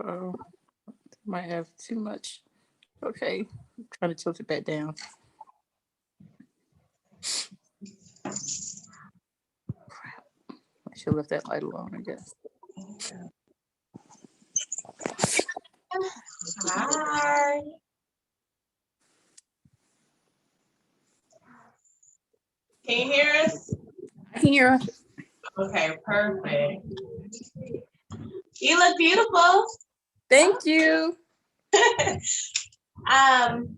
Oh, might have too much. Okay, I'm trying to tilt it back down. Crap. I should have left that light alone, I guess. Hi. Can you hear us? I can hear us. Okay, perfect. You look beautiful. Thank you. Um,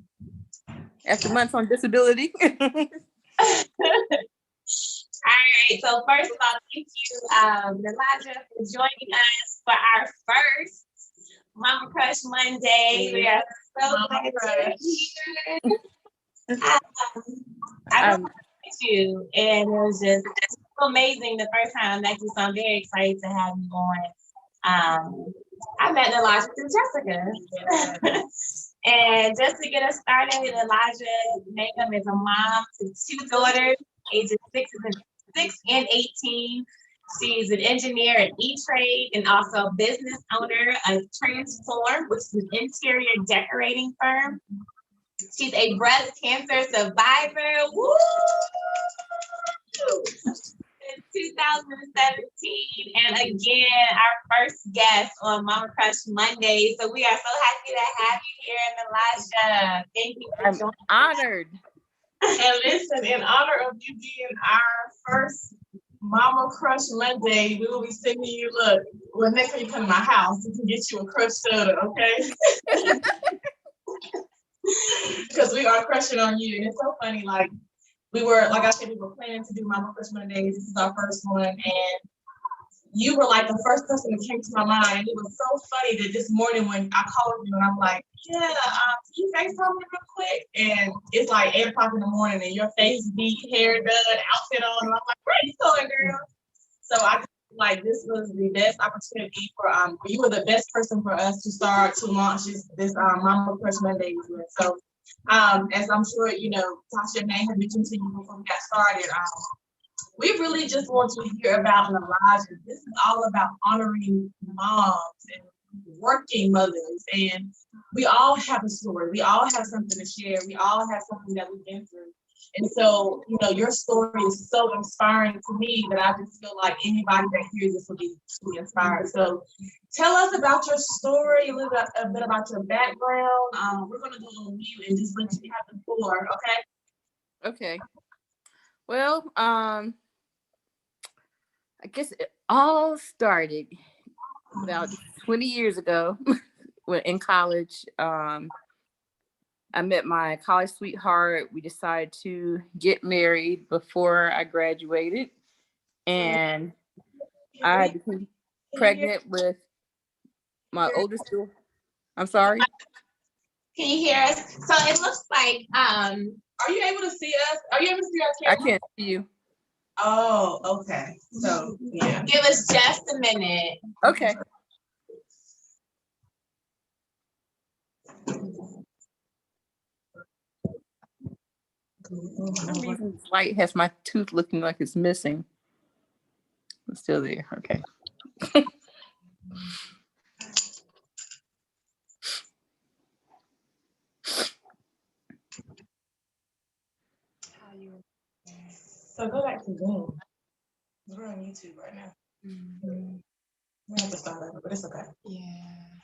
After months on disability. all right. So first of all, thank you, Niliaja, for joining us for our first Mama Crush Monday. We are so glad you're here. I met you, and it was just so amazing the first time I met you. So I'm very excited to have you on. I met Niliaja through Jessica. And just to get us started, Niliaja Mangum is a mom to two daughters, ages 6 and 18. She's an engineer at E-Trade and also a business owner of Transform, which is an interior decorating firm. She's a breast cancer survivor. Woo! In 2017, and again, our first guest on Mama Crush Monday. So we are so happy to have you here, Niliaja. Thank you for joining. I'm honored. And listen, in honor of you being our first Mama Crush Monday, we will be sending you, well, next time you come to my house, we can get you a crush soda, okay? Because we are crushing on you. And it's so funny, like I said, we were planning to do Mama Crush Mondays. This is our first one. And you were like the first person that came to my mind. And it was so funny that this morning when I called you and I'm like, yeah, can you FaceTime me real quick? And it's like 8 o'clock in the morning and your face beat, hair done, outfit on. And I'm like, where are you going, girl? So I like this was the best opportunity for you were the best person for us to launch this Mama Crush Mondays with. So as I'm sure you know, Tasha may have mentioned to you before we got started, we really just want to hear about Niliaja. This is all about honoring moms and working mothers, and we all have a story. We all have something to share. We all have something that we've been through. And so, you know, your story is so inspiring to me that I just feel like anybody that hears this will be inspired. So tell us about your story, a bit about your background. We're going to go on mute and just let you have the floor, okay? Okay. Well, I guess it all started about 20 years ago when in college. I met my college sweetheart. We decided to get married before I graduated, and I became pregnant with my oldest daughter. I'm sorry. Can you hear us? So it looks like, are you able to see us? Are you able to see our camera? I can't see you. Oh, okay. So yeah. Give us just a minute. Okay. For some reason, this light has my tooth looking like it's missing. It's still there. Okay. So go back to Zoom. We're on YouTube right now. Mm-hmm. We have to start over, but it's okay. Yeah.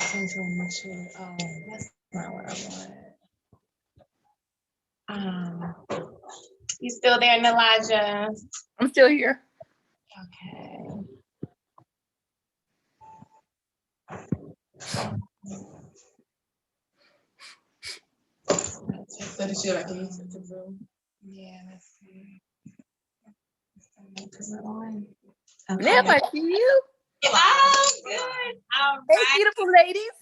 That's not what I want. You still there, Niliaja? I'm still here. Okay. So did you like to use it to Zoom? Yeah, let's see. Is it on? Okay. Now I see you. Oh, good. All hey, right. beautiful ladies.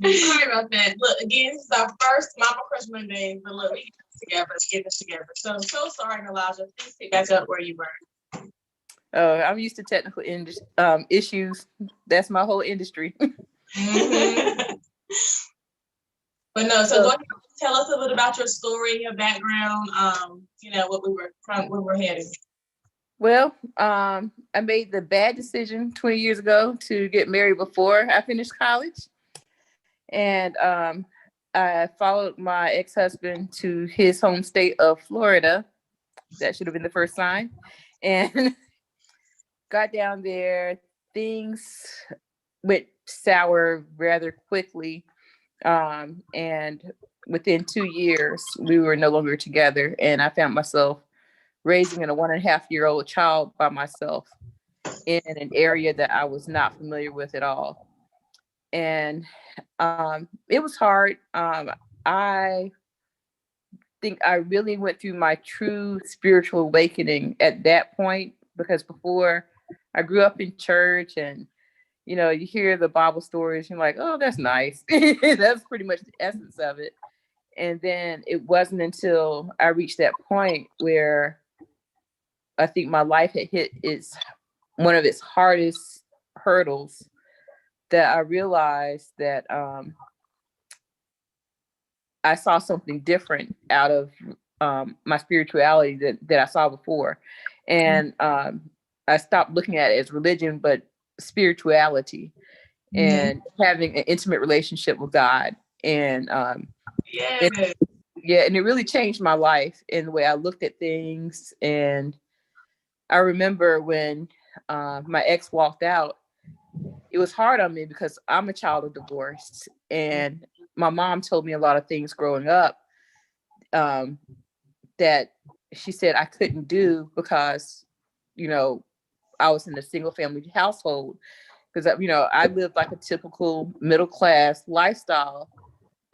Sorry about that. Look, again, this is our first Mama Crush Monday, but look, we get this together. So sorry, Niliaja. Please pick back up where you were. Oh, I'm used to technical issues. That's my whole industry. Mm-hmm. But no, so go ahead and tell us a little about your story, your background, you know, where we're headed. Well, I made the bad decision 20 years ago to get married before I finished college. And I followed my ex-husband to his home state of Florida. That should have been the first sign. And got down there. Things went sour rather quickly. And within 2 years, we were no longer together. And I found myself raising a 1.5-year-old child by myself in an area that I was not familiar with at all. And it was hard. I think I really went through my true spiritual awakening at that point, because before I grew up in church, and you hear the Bible stories, you're like, oh, that's nice. That's pretty much the essence of it. And then it wasn't until I reached that point where I think my life had hit its one of its hardest hurdles, that I realized that I saw something different out of my spirituality that I saw before. And I stopped looking at it as religion, but spirituality, Yeah. and having an intimate relationship with God. And it, Yeah. yeah, and it really changed my life in the way I looked at things. And I remember when my ex walked out, it was hard on me because I'm a child of divorce, and my mom told me a lot of things growing up, um, that she said I couldn't do because, you know, I was in a single family household. Because, I lived like a typical middle class lifestyle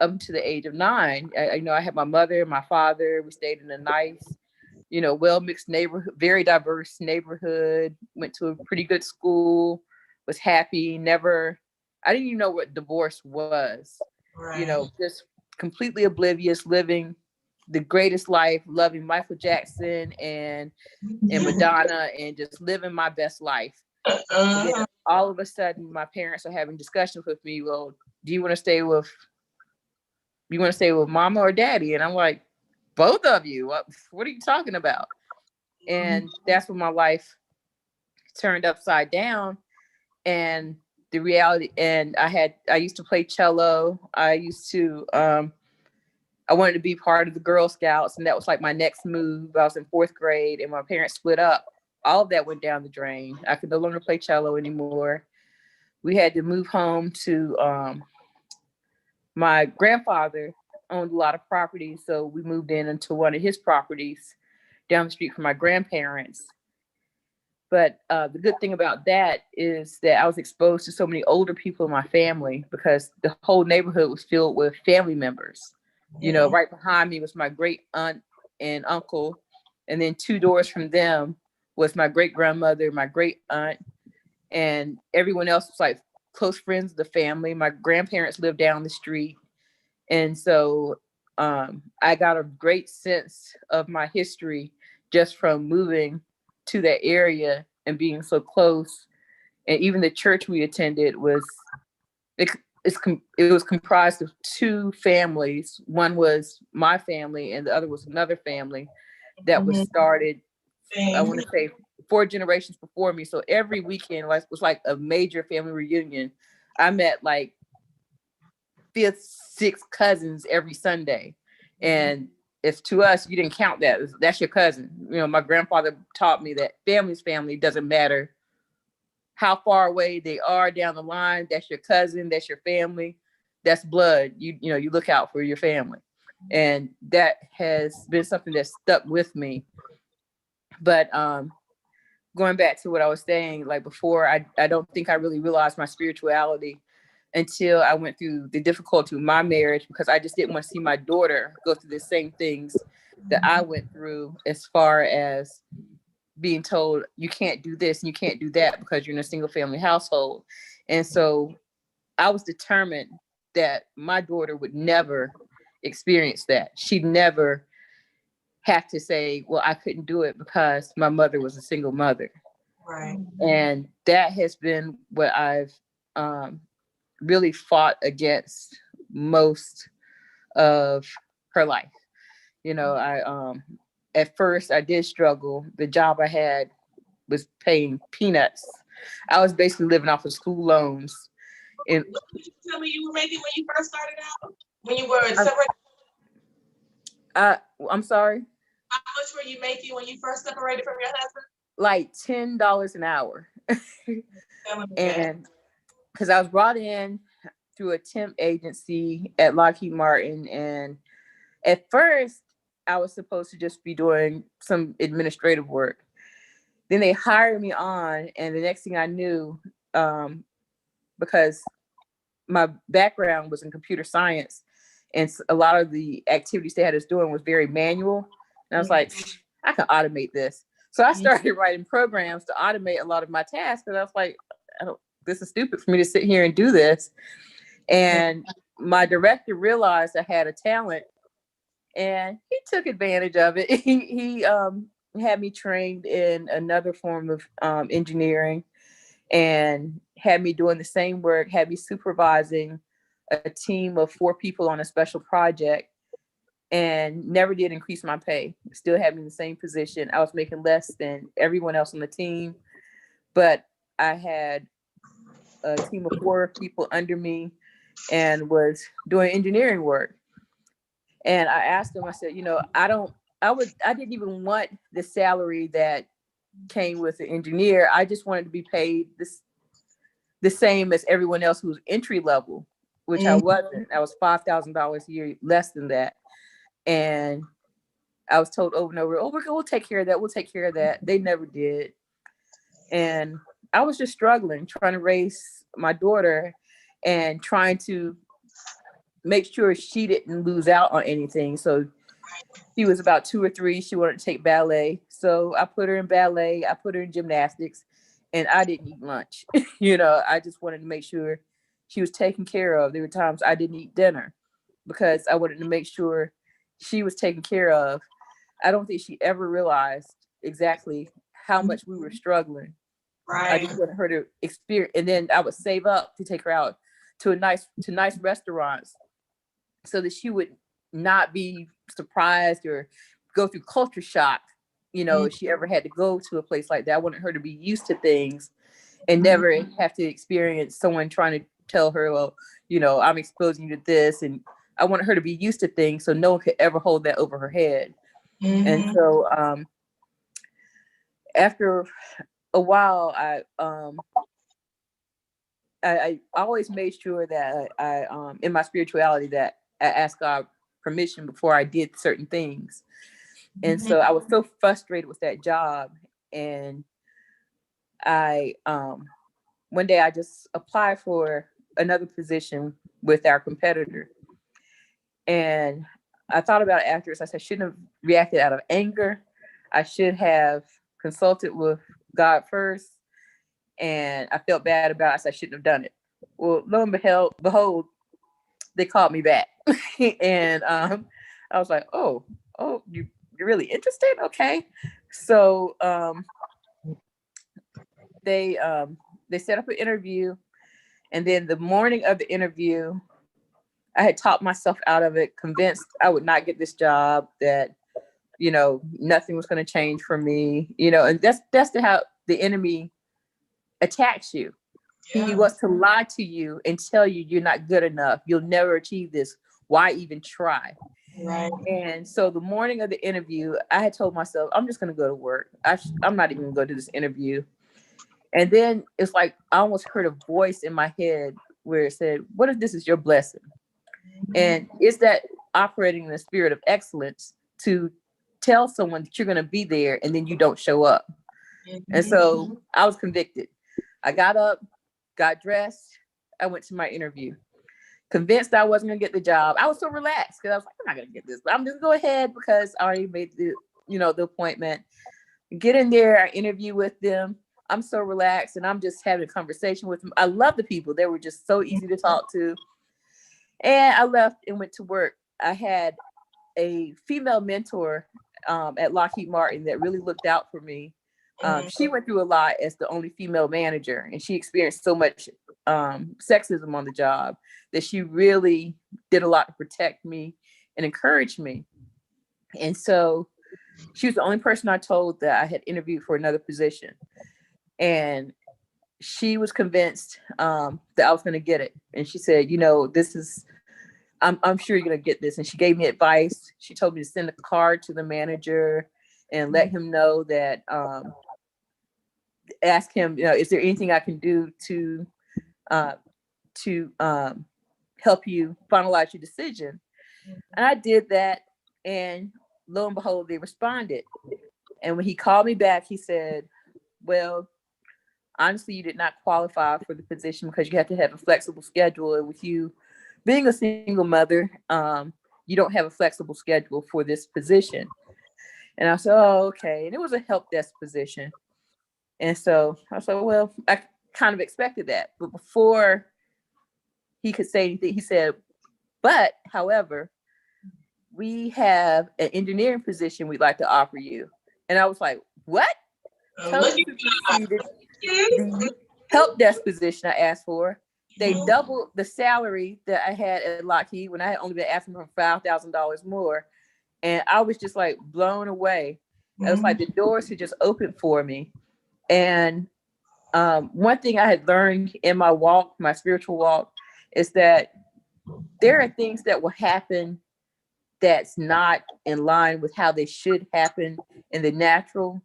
up to the age of 9. I had my mother, my father. We stayed in a nice, well mixed neighborhood, very diverse neighborhood. Went to a pretty good school. Was happy. Never. I didn't even know what divorce was. Right. Just completely oblivious, living the greatest life, loving Michael Jackson and Madonna, and just living my best life. And then Uh-huh. all of a sudden, my parents are having discussions with me. Well, do you want to stay with mama or daddy? And I'm like, both of you. What are you talking about? And that's when my life turned upside down. And the reality, and I used to play cello. I wanted to be part of the Girl Scouts, and that was like my next move. I was in 4th grade, and my parents split up. All of that went down the drain. I could no longer play cello anymore. We had to move home to my grandfather owned a lot of property, so we moved in into one of his properties down the street from my grandparents. But the good thing about that is that I was exposed to so many older people in my family, because the whole neighborhood was filled with family members. Yeah. Right behind me was my great aunt and uncle, and then 2 doors from them was my great grandmother, my great aunt, and everyone else was like close friends of the family. My grandparents lived down the street. And so I got a great sense of my history just from moving to that area and being so close. And even the church we attended it, it was comprised of 2 families. One was my family, and the other was another family that was Mhm. started, I Same. want to say, 4 generations before me. So every weekend was like a major family reunion. I met like 5th, 6th cousins every Sunday. And if to us, you didn't count that, that's your cousin. My grandfather taught me that family's family doesn't matter how far away they are down the line. That's your cousin, that's your family, that's blood. You look out for your family. And that has been something that stuck with me. But going back to what I was saying, like before, I don't think I really realized my spirituality until I went through the difficulty of my marriage, because I just didn't want to see my daughter go through the same things that I went through, as far as being told you can't do this and you can't do that because you're in a single family household. And so I was determined that my daughter would never experience that. She'd never have to say, well, I couldn't do it because my mother was a single mother. Right. And that has been what I've um, really fought against most of her life. I At first I did struggle. The job I had was paying peanuts. I was basically living off of school loans. And What did you tell me you were making when you first started out? When you were I'm, separated? I'm sorry, How much were you making when you first separated from your husband? like $10 an hour. Telling me that. And because I was brought in through a temp agency at Lockheed Martin, and at first I was supposed to just be doing some administrative work. Then they hired me on, and the next thing I knew, because my background was in computer science, and a lot of the activities they had us doing was very manual. And I was like, I can automate this. So I started writing programs to automate a lot of my tasks. And I was like, this is stupid for me to sit here and do this. And my director realized I had a talent, and he took advantage of it. He had me trained in another form of engineering, and had me doing the same work, had me supervising a team of 4 people on a special project, and never did increase my pay. Still had me in the same position. I was making less than everyone else on the team, but I had a team of 4 people under me and was doing engineering work. And I asked them, I said, I didn't even want the salary that came with the engineer. I just wanted to be paid the same as everyone else who's entry level, which I wasn't. I was $5,000 a year less than that. And I was told over and over, oh, we'll take care of that. We'll take care of that. They never did. And I was just struggling, trying to raise my daughter and trying to make sure she didn't lose out on anything. So she was about 2 or 3. She wanted to take ballet. So I put her in ballet. I put her in gymnastics, and I didn't eat lunch. I just wanted to make sure she was taken care of. There were times I didn't eat dinner because I wanted to make sure she was taken care of. I don't think she ever realized exactly how much we were struggling. I Right. just wanted her to experience, and then I would save up to take her out to nice restaurants so that she would not be surprised or go through culture shock, if she ever had to go to a place like that. I wanted her to be used to things and never have to experience someone trying to tell her, well, I'm exposing you to this. And I wanted her to be used to things so no one could ever hold that over her head. And so after a while, I always made sure that I in my spirituality, that I asked God permission before I did certain things. And so I was so frustrated with that job. And I one day I just applied for another position with our competitor. And I thought about it afterwards. I said, I shouldn't have reacted out of anger. I should have consulted with God first. And I felt bad about it, so I shouldn't have done it. Well, lo and behold, they called me back. And I was like, oh, you're really interested? Okay. So they set up an interview, and then the morning of the interview, I had talked myself out of it, convinced I would not get this job, that nothing was going to change for me, and that's how the enemy attacks you. He wants to lie to you and tell you you're not good enough. You'll never achieve this. Why even try? Right. And so the morning of the interview, I had told myself, I'm just going to go to work. I'm not even going to go to this interview. And then it's like I almost heard a voice in my head where it said, what if this is your blessing? And it's that operating in the spirit of excellence to tell someone that you're going to be there and then you don't show up. And so I was convicted. I got up, got dressed. I went to my interview, convinced I wasn't going to get the job. I was so relaxed because I was like, I'm not going to get this, but I'm just going to go ahead because I already made the appointment. Get in there, I interview with them. I'm so relaxed and I'm just having a conversation with them. I love the people. They were just so easy to talk to. And I left and went to work. I had a female mentor at Lockheed Martin that really looked out for me. She went through a lot as the only female manager, and she experienced so much sexism on the job that she really did a lot to protect me and encourage me. And so she was the only person I told that I had interviewed for another position. And she was convinced that I was going to get it. And she said, I'm sure you're going to get this. And she gave me advice. She told me to send a card to the manager and let him know that, ask him, is there anything I can do uh, to help you finalize your decision? And I did that. And lo and behold, they responded. And when he called me back, he said, well, honestly, you did not qualify for the position because you have to have a flexible schedule. And with you being a single mother, you don't have a flexible schedule for this position. And I said, oh, okay. And it was a help desk position. And so I said, well, I kind of expected that. But before he could say anything, he said, but however, we have an engineering position we'd like to offer you. And I was like, what? Totally superseded the help desk position I asked for. They doubled the salary that I had at Lockheed when I had only been asking for $5,000 more. And I was just like blown away. It was like the doors had just opened for me. And one thing I had learned in my walk, my spiritual walk, is that there are things that will happen that's not in line with how they should happen in the natural,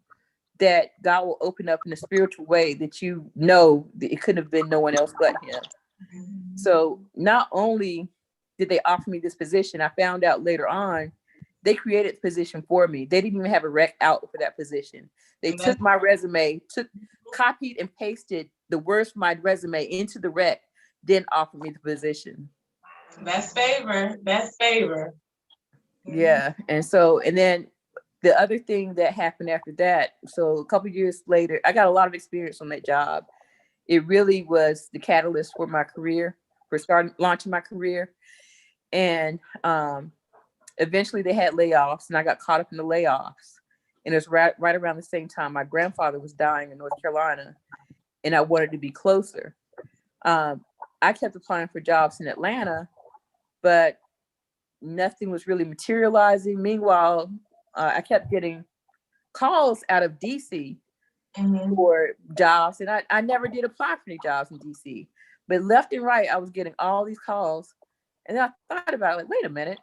that God will open up in a spiritual way that that it couldn't have been no one else but him. So not only did they offer me this position, I found out later on, they created the position for me. They didn't even have a rec out for that position. They took my resume, copied and pasted the words from my resume into the rec, then offered me the position. That's favor. That's favor. Yeah. And then the other thing that happened after that, so a couple of years later, I got a lot of experience on that job. It really was the catalyst for my career, for launching my career. And eventually they had layoffs, and I got caught up in the layoffs. And it was right around the same time my grandfather was dying in North Carolina, and I wanted to be closer. I kept applying for jobs in Atlanta, but nothing was really materializing. Meanwhile, I kept getting calls out of DC for jobs, and I never did apply for any jobs in DC. But left and right, I was getting all these calls, and then I thought about it, like, wait a minute,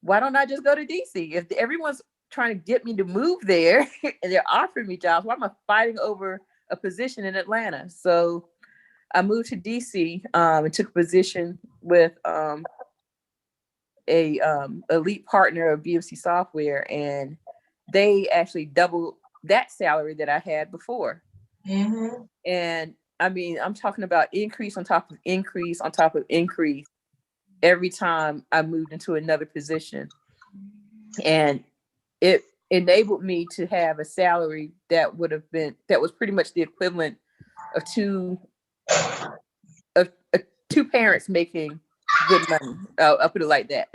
why don't I just go to DC? If everyone's trying to get me to move there and they're offering me jobs, why am I fighting over a position in Atlanta? So I moved to DC and took a position with a elite partner of BMC Software, and they actually doubled that salary that I had before. And I mean, I'm talking about increase on top of increase on top of increase every time I moved into another position. And it enabled me to have a salary that was pretty much the equivalent of two parents making good money. I'll put it like that.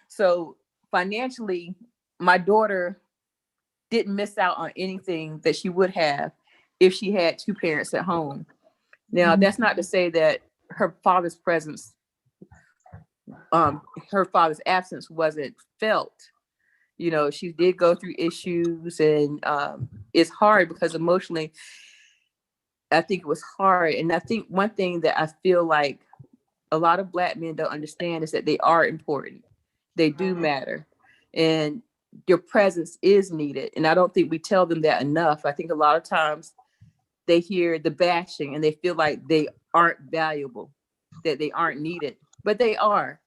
So financially, my daughter didn't miss out on anything that she would have if she had two parents at home. Now, that's not to say that her father's absence wasn't felt. She did go through issues, and it's hard because emotionally, I think it was hard. And I think one thing that I feel like a lot of Black men don't understand is that they are important. They do matter. And your presence is needed. And I don't think we tell them that enough. I think a lot of times they hear the bashing and they feel like they aren't valuable, that they aren't needed, but they are.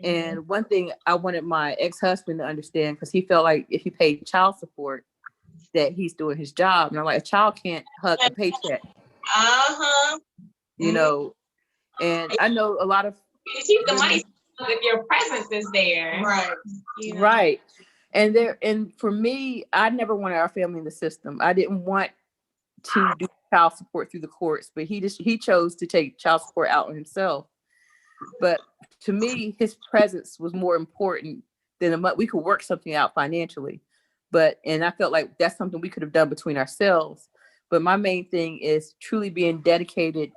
And one thing I wanted my ex-husband to understand, because he felt like if he paid child support, that he's doing his job. And I'm like, a child can't hug a paycheck. And I know a lot of you keep the money if your presence is there. Right. Right. And for me, I never wanted our family in the system. I didn't want to do child support through the courts, but he chose to take child support out on himself. But to me, his presence was more important than we could work something out financially. And I felt like that's something we could have done between ourselves. But my main thing is truly being dedicated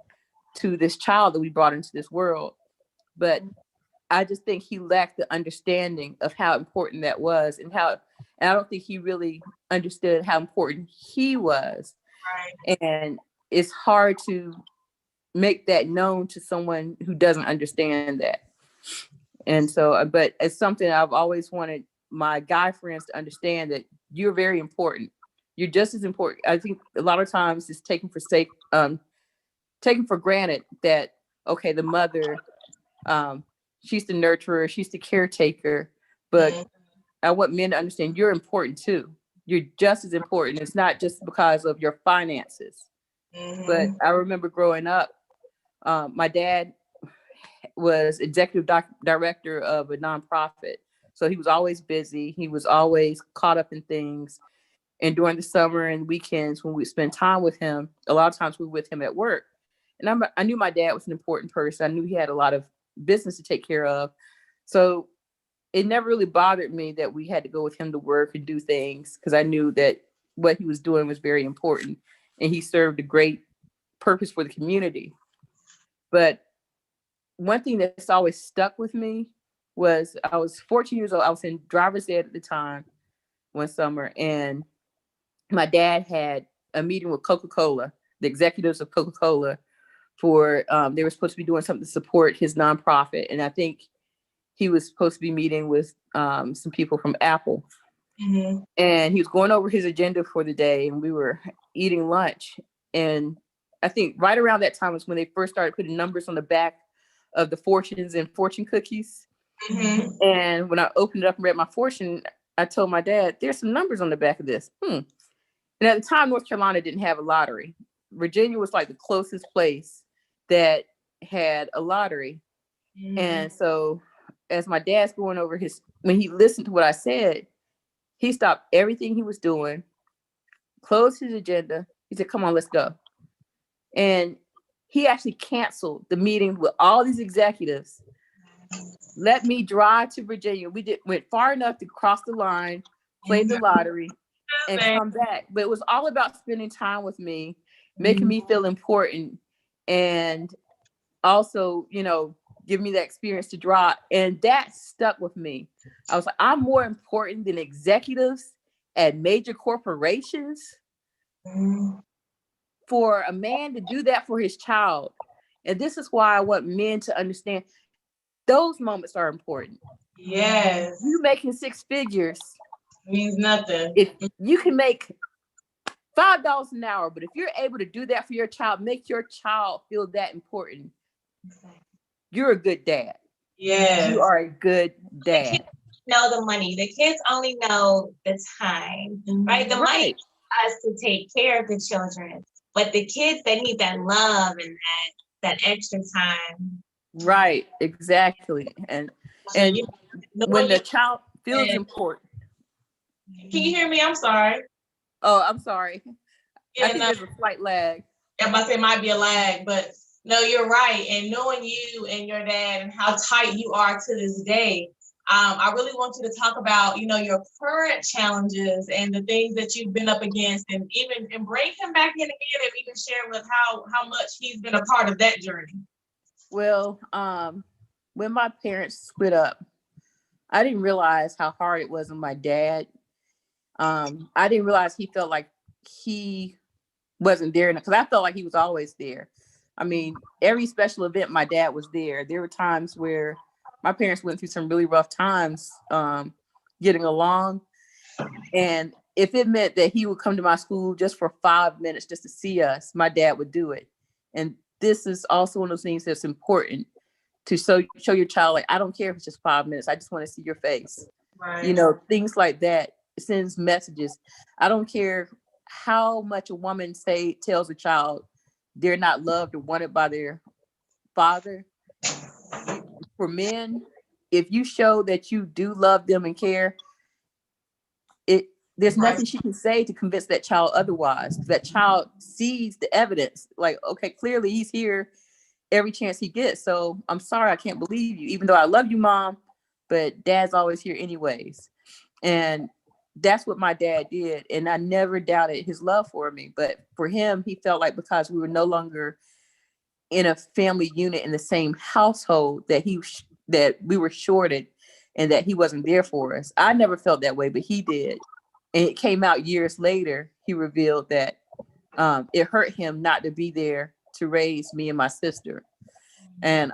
to this child that we brought into this world. But I just think he lacked the understanding of how important that was, and I don't think he really understood how important he was. And it's hard to make that known to someone who doesn't understand that. And so, but it's something I've always wanted my guy friends to understand, that you're very important. You're just as important. I think a lot of times it's taken for granted that, okay, the mother, um, she's the nurturer, she's the caretaker, but I want men to understand you're important too. You're just as important. It's not just because of your finances. But I remember growing up, my dad was executive director of a nonprofit. So he was always busy. He was always caught up in things. And during the summer and weekends, when we spend time with him, a lot of times we were with him at work. And I knew my dad was an important person. I knew he had a lot of business to take care of. So it never really bothered me that we had to go with him to work and do things, because I knew that what he was doing was very important and he served a great purpose for the community. But one thing that's always stuck with me was, I was 14 years old. I was in driver's ed at the time one summer, and my dad had a meeting with Coca-Cola, the executives of Coca-Cola, for they were supposed to be doing something to support his nonprofit. And I think he was supposed to be meeting with some people from Apple. And he was going over his agenda for the day, and we were eating lunch. And I think right around that time was when they first started putting numbers on the back of the fortunes and fortune cookies. And when I opened it up and read my fortune, I told my dad, there's some numbers on the back of this. And at the time, North Carolina didn't have a lottery. Virginia was like the closest place that had a lottery. And so as my dad's going over when he listened to what I said, he stopped everything he was doing, closed his agenda. He said, come on, let's go. And he actually canceled the meeting with all these executives, let me drive to Virginia. Went far enough to cross the line, play the lottery, and come back. But it was all about spending time with me, making me feel important, and also, give me that experience to drive. And that stuck with me. I was like, I'm more important than executives at major corporations. For a man to do that for his child. And this is why I want men to understand those moments are important. Yes. You making six figures means nothing. If you can make $5 an hour, but if you're able to do that for your child, make your child feel that important, you're a good dad. Yes. You are a good dad. Know the money. The kids only know the time, right? The money is us to take care of the children, but the kids, they need that love and that extra time. Right, exactly. And when the child feels important. Can you hear me? I'm sorry. Oh, I'm sorry. I think there's a slight lag. I must say it might be a lag, but no, you're right. And knowing you and your dad and how tight you are to this day, I really want you to talk about, your current challenges and the things that you've been up against, and bring him back in again, and even share with how much he's been a part of that journey. Well, when my parents split up, I didn't realize how hard it was on my dad. I didn't realize he felt like he wasn't there, because I felt like he was always there. I mean, every special event, my dad was there. There were times where my parents went through some really rough times getting along. And if it meant that he would come to my school just for 5 minutes just to see us, my dad would do it. And this is also one of those things that's important to show your child, like, I don't care if it's just 5 minutes. I just want to see your face. Right. Things like that. It sends messages. I don't care how much a woman tells a child they're not loved or wanted by their father. For men, if you show that you do love them and care, there's nothing she can say to convince that child otherwise. That child sees the evidence, like, okay, clearly he's here every chance he gets. So I'm sorry, I can't believe you, even though I love you, Mom, but Dad's always here anyways. And that's what my dad did. And I never doubted his love for me. But for him, he felt like because we were no longer in a family unit in the same household, that we were shorted and that he wasn't there for us. I never felt that way, but he did. And it came out years later, he revealed that it hurt him not to be there to raise me and my sister. And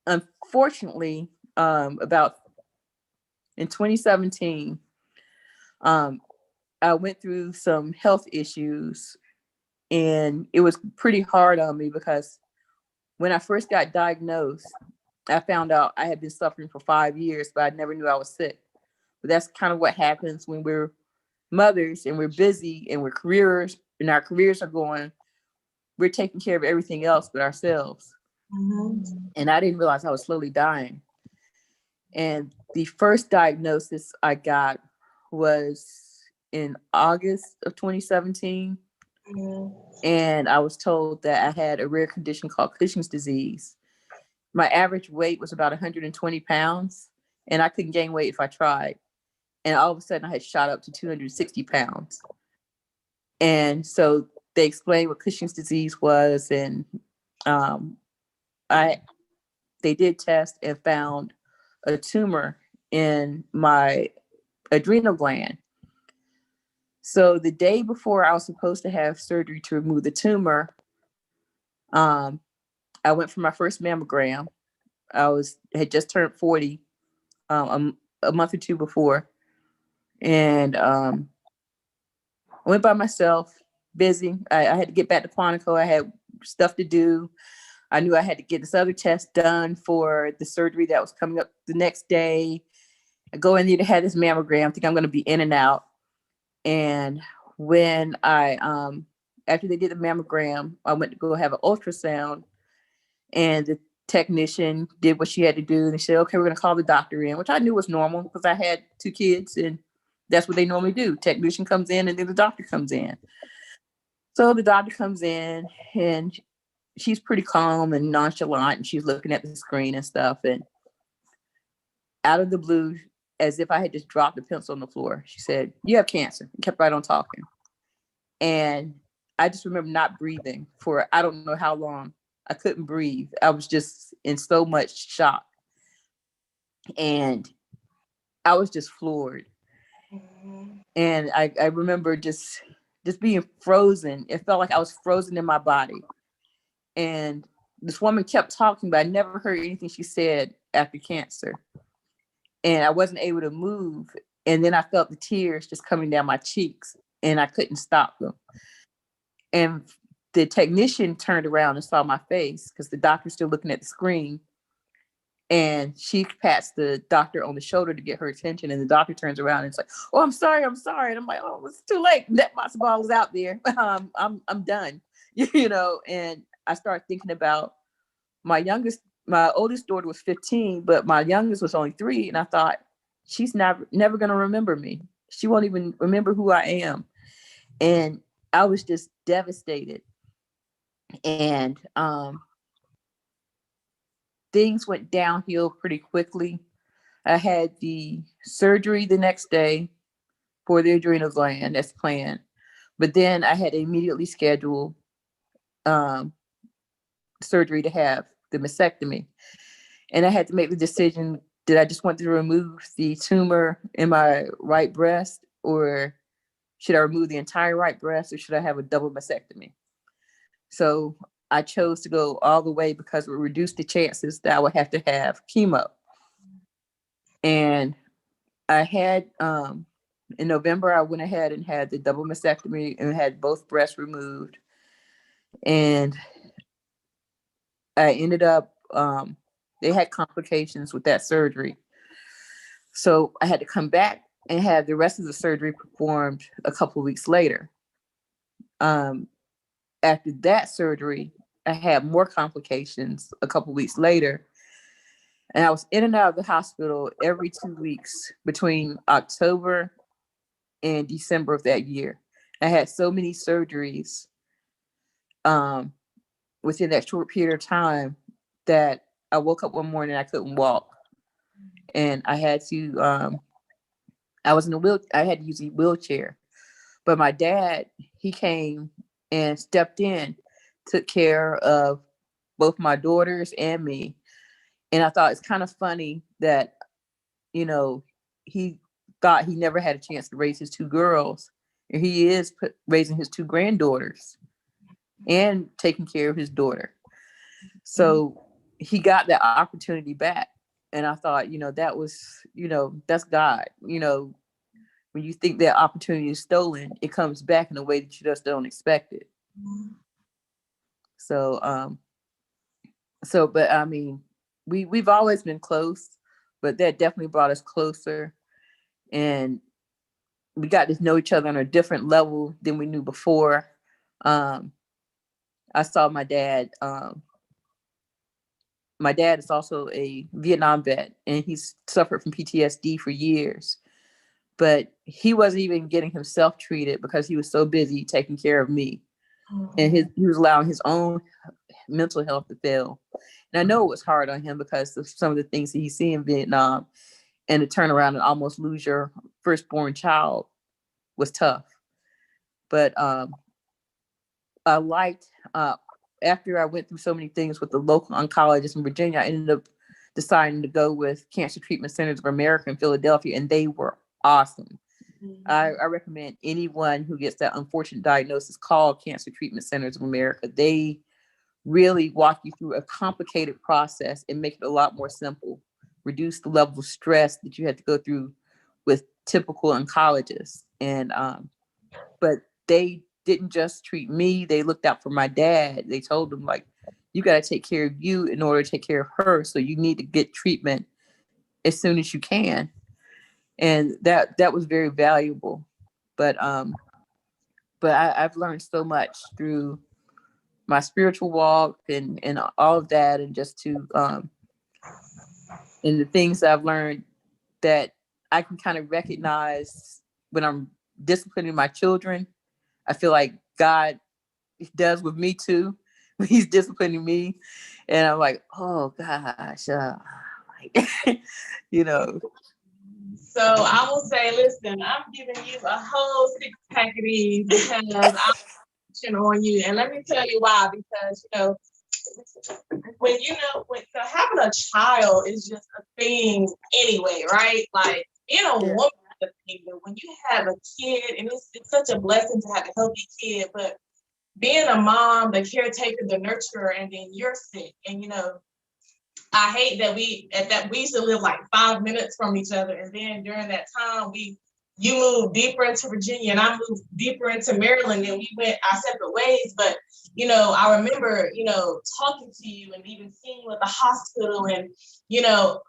unfortunately, about in 2017, I went through some health issues, and it was pretty hard on me because when I first got diagnosed, I found out I had been suffering for 5 years, but I never knew I was sick. But that's kind of what happens when we're mothers and we're busy and our careers are going, we're taking care of everything else but ourselves. Mm-hmm. And I didn't realize I was slowly dying. And the first diagnosis I got was in August of 2017. Mm-hmm. And I was told that I had a rare condition called Cushing's disease. My average weight was about 120 pounds, and I couldn't gain weight if I tried. And all of a sudden, I had shot up to 260 pounds. And so they explained what Cushing's disease was, and um, I they did test and found a tumor in my adrenal gland. So the day before I was supposed to have surgery to remove the tumor, um, I went for my first mammogram. Had just turned 40 a month or two before, and I went by myself, busy. I had to get back to Quantico. I had stuff to do. I knew I had to get this other test done for the surgery that was coming up the next day. I go in there to have this mammogram. I think I'm going to be in and out. And when after they did the mammogram, I went to go have an ultrasound, and the technician did what she had to do. And they said, okay, we're going to call the doctor in, which I knew was normal because I had 2 kids and that's what they normally do. Technician comes in and then the doctor comes in. So the doctor comes in and she's pretty calm and nonchalant, and she's looking at the screen and stuff. And out of the blue, as if I had just dropped a pencil on the floor, she said, "You have cancer," and kept right on talking. And I just remember not breathing for I don't know how long. I couldn't breathe. I was just in so much shock. And I was just floored. Mm-hmm. And I remember just being frozen. It felt like I was frozen in my body. And this woman kept talking, but I never heard anything she said after cancer. And I wasn't able to move. And then I felt the tears just coming down my cheeks, and I couldn't stop them. And the technician turned around and saw my face because the doctor's still looking at the screen. And she pats the doctor on the shoulder to get her attention. And the doctor turns around and it's like, "Oh, I'm sorry, I'm sorry." And I'm like, "Oh, it's too late. That matzo ball is out there. I'm done." And I started thinking about my oldest daughter was 15, but my youngest was only 3. And I thought, she's never going to remember me. She won't even remember who I am. And I was just devastated. And things went downhill pretty quickly. I had the surgery the next day for the adrenal gland as planned. But then I had immediately scheduled um, surgery to have the mastectomy. And I had to make the decision, did I just want to remove the tumor in my right breast, or should I remove the entire right breast, or should I have a double mastectomy? So I chose to go all the way because it would reduce the chances that I would have to have chemo. And I had, in November, I went ahead and had the double mastectomy and had both breasts removed. And I ended up, they had complications with that surgery. So I had to come back and have the rest of the surgery performed a couple of weeks later. Um, After that surgery, I had more complications a couple of weeks later. And I was in and out of the hospital every 2 weeks between October and December of that year. I had so many surgeries um, within that short period of time that I woke up one morning and I couldn't walk. And I had to, I had to use a wheelchair. But my dad, he came and stepped in, took care of both my daughters and me. And I thought it's kind of funny that, you know, he thought he never had a chance to raise his 2 girls. And he is raising his two granddaughters and taking care of his daughter. So he got that opportunity back. And I thought, that was, that's God. When you think that opportunity is stolen, it comes back in a way that you just don't expect it. So, but I mean, we've always been close, but that definitely brought us closer. And we got to know each other on a different level than we knew before. I saw my dad. My dad is also a Vietnam vet, and he's suffered from PTSD for years. But he wasn't even getting himself treated because he was so busy taking care of me. And he was allowing his own mental health to fail. And I know it was hard on him because of some of the things that he see in Vietnam, and to turn around and almost lose your firstborn child was tough. But I liked, after I went through so many things with the local oncologist in Virginia, I ended up deciding to go with Cancer Treatment Centers of America in Philadelphia, and they were awesome. I recommend anyone who gets that unfortunate diagnosis, call Cancer Treatment Centers of America. They really walk you through a complicated process and make it a lot more simple, reduce the level of stress that you had to go through with typical oncologists. And but they didn't just treat me, they looked out for my dad. They told him, like, you got to take care of you in order to take care of her, so you need to get treatment as soon as you can. And that was very valuable. But I've learned so much through my spiritual walk and all of that, and just to and the things that I've learned, that I can kind of recognize when I'm disciplining my children. I feel like God does with me too. He's disciplining me, and I'm like, oh gosh, you know. So I will say, listen, I'm giving you a whole 6-pack of these because I'm pushing on you, and let me tell you why. Because when so having a child is just a thing anyway, right? Like being a woman is a thing, but when you have a kid, and it's such a blessing to have a healthy kid, but being a mom, the caretaker, the nurturer, and then you're sick, and I hate that we used to live like 5 minutes from each other, and then during that time you moved deeper into Virginia and I moved deeper into Maryland, and we went our separate ways. But I remember talking to you and even seeing you at the hospital, and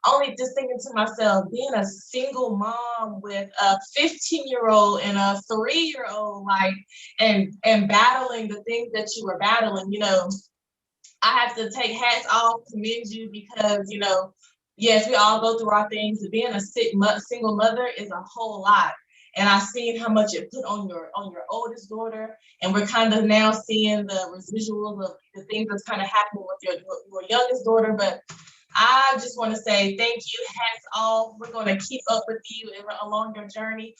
only just thinking to myself, being a single mom with a 15-year-old and a 3-year-old, like and battling the things that you were battling, I have to take hats off, commend you, because yes, we all go through our things. Being a single mother is a whole lot, and I've seen how much it put on your oldest daughter, and we're kind of now seeing the residuals of the things that's kind of happening with your youngest daughter. But I just want to say thank you, hats off. We're going to keep up with you along your journey,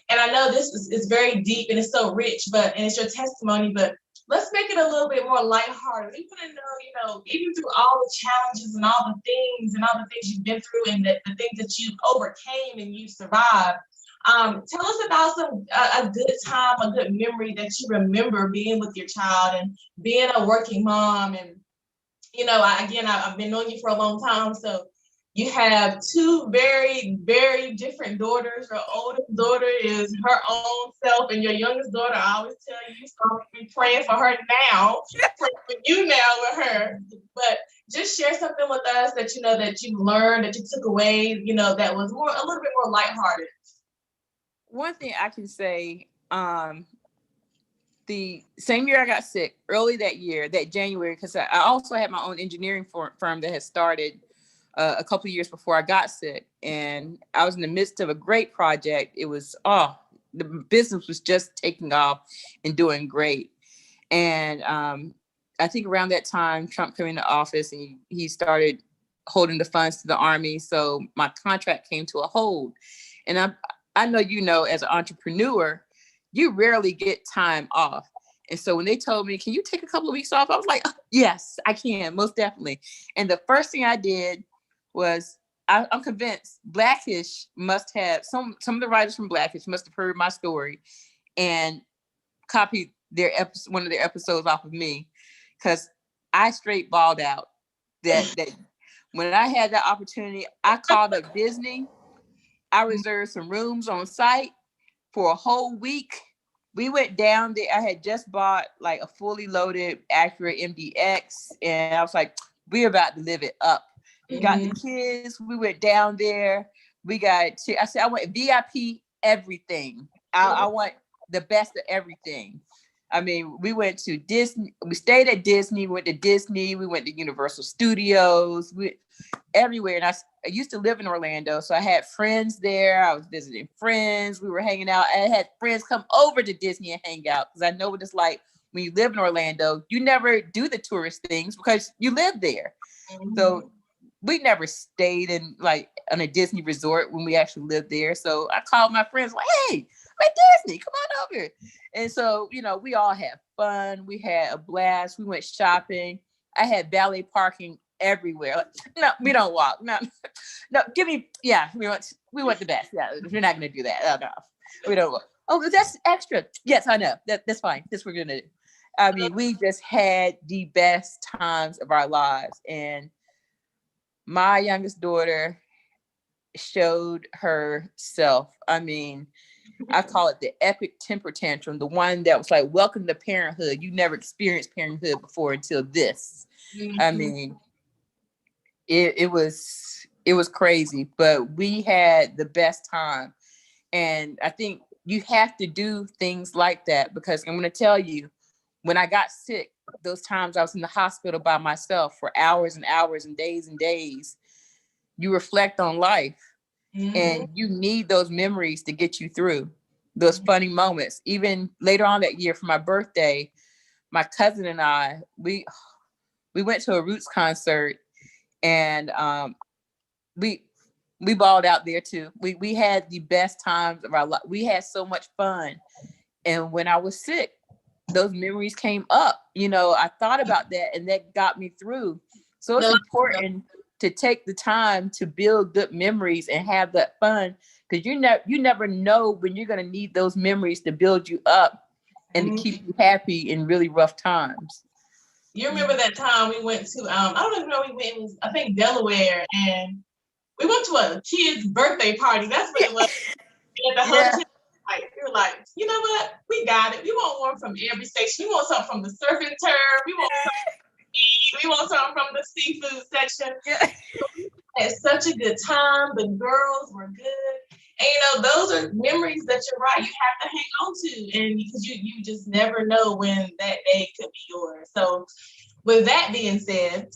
and I know this is very deep and it's so rich, and it's your testimony, but let's make it a little bit more lighthearted. We want to know, even through all the challenges and all the things you've been through, and the things that you overcame and you survived. Tell us about a good time, a good memory that you remember being with your child and being a working mom. And I've been knowing you for a long time, so you have two very, very different daughters. Your oldest daughter is her own self, and your youngest daughter, I always tell you, so be praying for her now, praying for you now with her. But just share something with us that that you learned, that you took away, that was a little bit more lighthearted. One thing I can say, the same year I got sick, early that year, that January, because I also had my own engineering firm that had started a couple of years before I got sick, and I was in the midst of a great project. It was the business was just taking off and doing great, and I think around that time Trump came into office and he started holding the funds to the Army, so my contract came to a hold. And I know, as an entrepreneur, you rarely get time off. And so when they told me, can you take a couple of weeks off? I was like, oh, yes, I can, most definitely. And the first thing I did was, I'm convinced Blackish must have, some of the writers from Blackish must have heard my story. and copied one of their episodes off of me, because I straight balled out. That when I had that opportunity, I called up Disney. I reserved some rooms on site for a whole week. We went down there. I had just bought like a fully loaded Acura MDX, and I was like, we're about to live it up. We got the kids. We went down there. I said, I want VIP everything. I want the best of everything. I mean, we went to Disney. We stayed at Disney. We went to Disney. We went to Universal Studios. Everywhere. And I used to live in Orlando, so I had friends there. I was visiting friends. We were hanging out. I had friends come over to Disney and hang out, because I know what it's like when you live in Orlando. You never do the tourist things because you live there. So we never stayed in on a Disney resort when we actually lived there. So I called my friends like, hey, we're at Disney, come on over. And so, we all had fun. We had a blast. We went shopping. I had valet parking everywhere. No, we don't walk. No, give me, we want the best. Yeah, we're not going to do that. Oh, no, we don't walk. Oh, that's extra. Yes, I know. That's fine. That's what we're going to do. I mean, we just had the best times of our lives. And my youngest daughter showed herself. I mean, I call it the epic temper tantrum, the one that was like, welcome to parenthood. You never experienced parenthood before until this. I mean, it was crazy, but we had the best time. And I think you have to do things like that, because I'm going to tell you, when I got sick, those times I was in the hospital by myself for hours and hours and days, you reflect on life, and you need those memories to get you through those funny moments. Even later on that year for my birthday, my cousin and I, we went to a Roots concert, and we balled out there too. We had the best times of our life. We had so much fun. And when I was sick, those memories came up. I thought about that, and that got me through. So it's important to take the time to build good memories and have that fun, because you never know when you're going to need those memories to build you up and to keep you happy in really rough times. You remember that time we went to, I don't even know where we went, it was, I think, Delaware, and we went to a kid's birthday party. That's what it was. At the hotel. We were like, you know what? We got it. We want one from every station. We want something from the surf and turf. We want something from the seafood section. We had such a good time. The girls were good. And those are memories that you're right, you have to hang on to, and because you just never know when that day could be yours. So with that being said,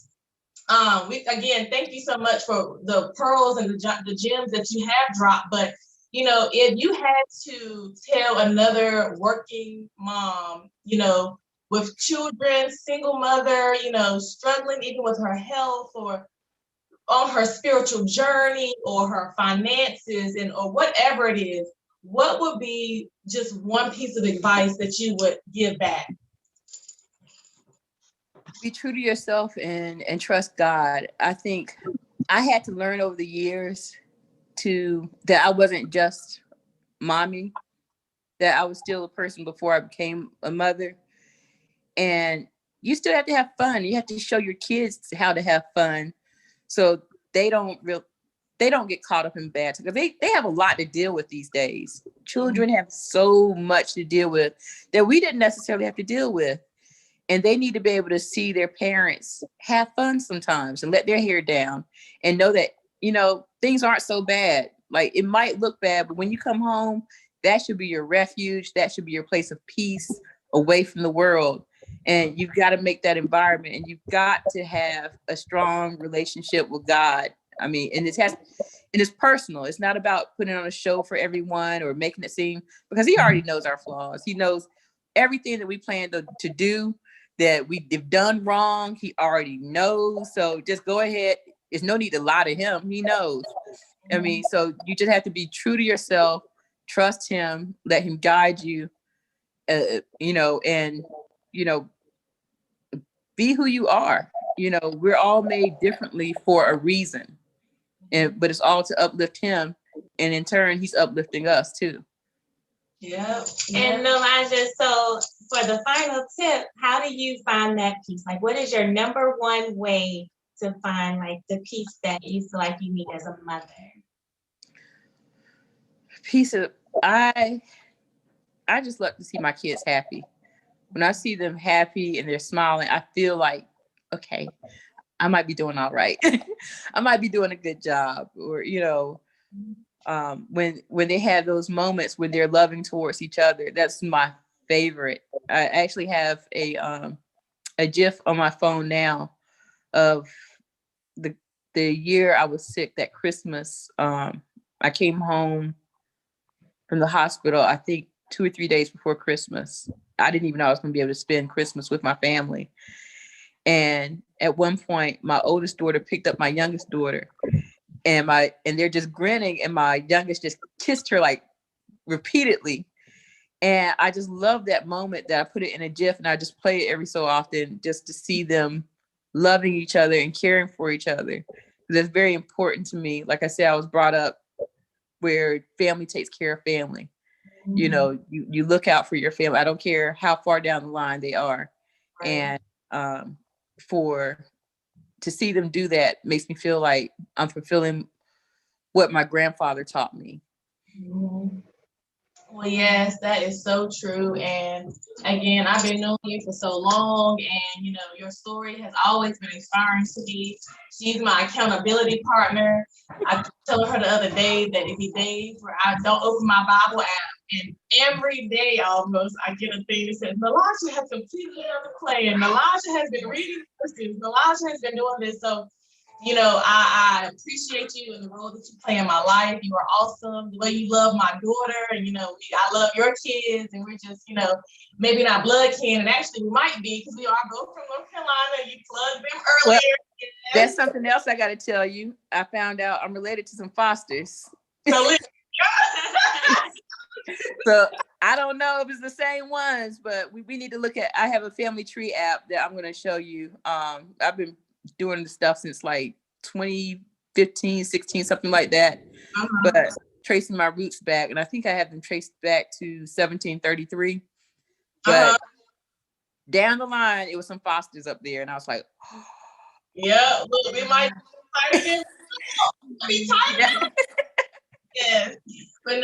we again thank you so much for the pearls and the gems that you have dropped. But if you had to tell another working mom, with children, single mother, struggling even with her health or on her spiritual journey or her finances or whatever it is, what would be just one piece of advice that you would give back? Be true to yourself and trust God. I think I had to learn over the years that I wasn't just mommy, that I was still a person before I became a mother. And you still have to have fun. You have to show your kids how to have fun, so they don't get caught up in bad stuff. They have a lot to deal with these days. Children have so much to deal with that we didn't necessarily have to deal with. And they need to be able to see their parents have fun sometimes and let their hair down and know that, things aren't so bad. Like, it might look bad, but when you come home, that should be your refuge. That should be your place of peace away from the world. And you've got to make that environment, and you've got to have a strong relationship with God. I mean, and it's personal. It's not about putting on a show for everyone or making it seem, because he already knows our flaws. He knows everything that we plan to do that we've done wrong. He already knows. So just go ahead. There's no need to lie to him. He knows. I mean, so you just have to be true to yourself, trust him, let him guide you, and, be who you are. We're all made differently for a reason, but it's all to uplift him. And in turn, he's uplifting us too. Yeah. And Niliaja, so for the final tip, how do you find that peace? Like, what is your number one way to find like the peace that you feel like you need as a mother? Peace of I just love to see my kids happy. When I see them happy and they're smiling, I feel like, okay, I might be doing all right. I might be doing a good job. Or, when they have those moments when they're loving towards each other, that's my favorite. I actually have a GIF on my phone now of the year I was sick, that Christmas. I came home from the hospital, I think 2 or 3 days before Christmas. I didn't even know I was going to be able to spend Christmas with my family. And at one point, my oldest daughter picked up my youngest daughter, and they're just grinning, and my youngest just kissed her like repeatedly. And I just love that moment that I put it in a GIF, and I just play it every so often just to see them loving each other and caring for each other. That's very important to me. Like I said, I was brought up where family takes care of family. You look out for your family. I don't care how far down the line they are. Right. And to see them do that makes me feel like I'm fulfilling what my grandfather taught me. Mm-hmm. Well, yes, that is so true. And again, I've been knowing you for so long, and your story has always been inspiring to me. She's my accountability partner. I told her the other day that it be days where I don't open my Bible app, and every day almost I get a thing that says, Niliaja has completed another plan. Niliaja has been reading verses. Niliaja has been doing this. So I appreciate you and the role that you play in my life. You are awesome. The way you love my daughter, and I love your kids, and we're just, maybe not blood kin, and actually we might be because we are both from North Carolina. You plugged them earlier. Well, that's something else I got to tell you. I found out I'm related to some Fosters. So I don't know if it's the same ones, but we need to look at. I have a family tree app that I'm going to show you. I've been doing the stuff since like 2015, 16, something like that. But tracing my roots back, and I think I have them traced back to 1733. But down the line, it was some Fosters up there, and I was like, oh. Yeah, look, we might be tired. Yes, but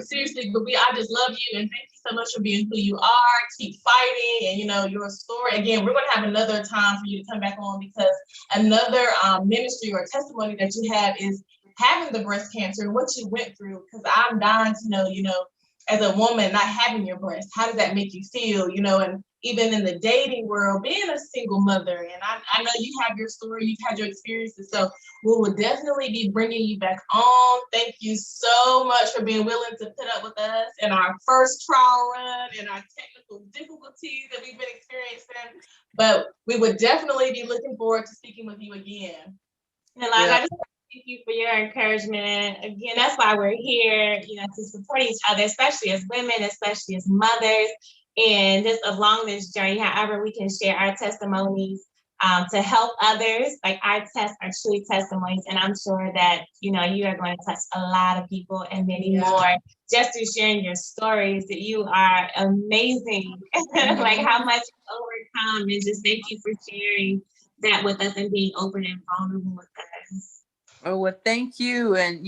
seriously, I just love you, and thank you so much for being who you are. Keep fighting, and your story. Again, we're gonna have another time for you to come back on, because another ministry or testimony that you have is having the breast cancer and what you went through. Because I'm dying to know, as a woman not having your breast, how does that make you feel? And even in the dating world, being a single mother, and I know you have your story, you've had your experiences, so we will definitely be bringing you back on. Thank you so much for being willing to put up with us in our first trial run and our technical difficulties that we've been experiencing. But we would definitely be looking forward to speaking with you again. And I just thank you for your encouragement. Again, that's why we're here, to support each other, especially as women, especially as mothers, and just along this journey, however we can share our testimonies to help others. Like, our tests are truly testimonies, and I'm sure that you are going to touch a lot of people and many more just through sharing your stories. That you are amazing. Like how much you overcome, and just thank you for sharing that with us and being open and vulnerable with us. Oh, well, thank you. And,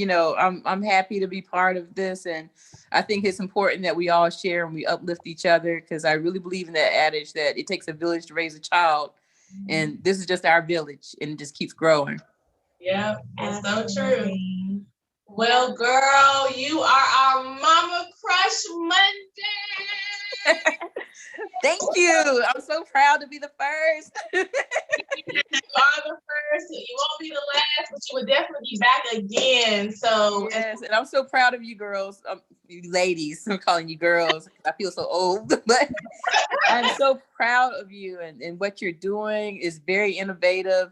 I'm happy to be part of this. And I think it's important that we all share and we uplift each other, because I really believe in that adage that it takes a village to raise a child. And this is just our village, and it just keeps growing. Yeah, that's so true. Well, girl, you are our Mama Crush Monday. Thank you. I'm so proud to be the first. You are the first. You won't be the last, but you will definitely be back again. So yes, and I'm so proud of you girls, you ladies. I'm calling you girls. I feel so old, but I'm so proud of you, and what you're doing is very innovative.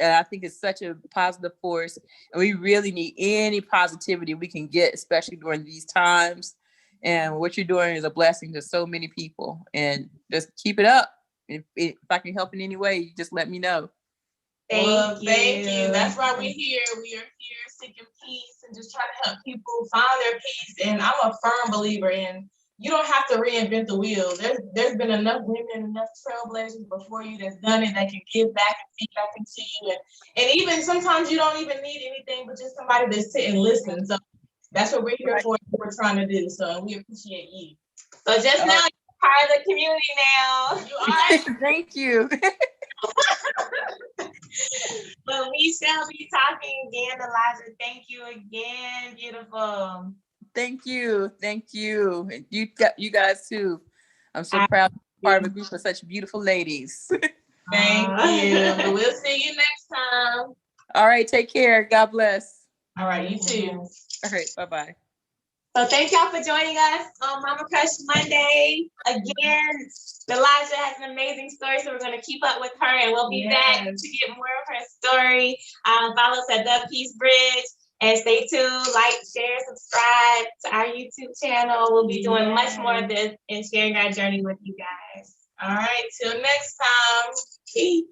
And I think it's such a positive force, and we really need any positivity we can get, especially during these times. And what you're doing is a blessing to so many people, and just keep it up. If I can help in any way, you just let me know. Thank you. That's why we're here. We are here seeking peace and just trying to help people find their peace. And I'm a firm believer in you don't have to reinvent the wheel. There's been enough women, enough trailblazers before you that's done it, that can give back and feed back into you. And even sometimes you don't even need anything but just somebody to sit and listen. So that's what we're here for, what we're trying to do. So we appreciate you. So just now you're part of the community now. You are. Thank you. But we shall be talking again, Elijah. Thank you again. Beautiful. Thank you. Thank you. You guys too. I'm so proud to be part of a group of such beautiful ladies. Thank you. We'll see you next time. All right. Take care. God bless. All right. You too. All right. Bye-bye. So thank y'all for joining us on Mama Crush Monday. Again, Niliaja has an amazing story, so we're going to keep up with her, and we'll be back to get more of her story. Follow us at The Peace Bridge, and stay tuned. Like, share, subscribe to our YouTube channel. We'll be doing much more of this and sharing our journey with you guys. All right. Till next time. Peace.